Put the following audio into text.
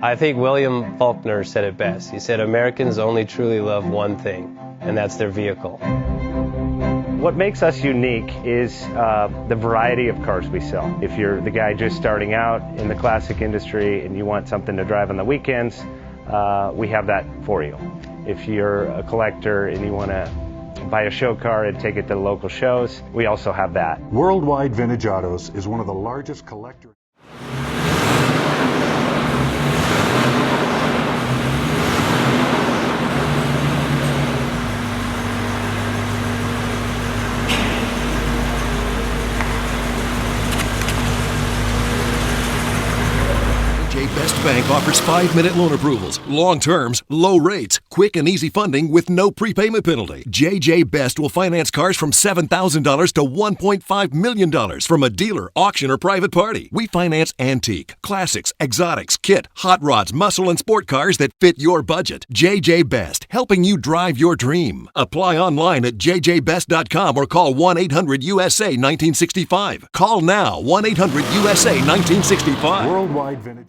I think William Faulkner said it best. He said, Americans only truly love one thing, and that's their vehicle. What makes us unique is the variety of cars we sell. If you're the guy just starting out in the classic industry and you want something to drive on the weekends, we have that for you. If you're a collector and you want to buy a show car and take it to the local shows, we also have that. Worldwide Vintage Autos is one of the largest collectors. Best Bank offers 5-minute loan approvals, long terms, low rates, quick and easy funding with no prepayment penalty. JJ Best will finance cars from $7,000 to $1.5 million from a dealer, auction, or private party. We finance antique, classics, exotics, kit, hot rods, muscle, and sport cars that fit your budget. JJ Best, helping you drive your dream. Apply online at jjbest.com or call 1-800-USA-1965. Call now, 1-800-USA-1965. Worldwide Vintage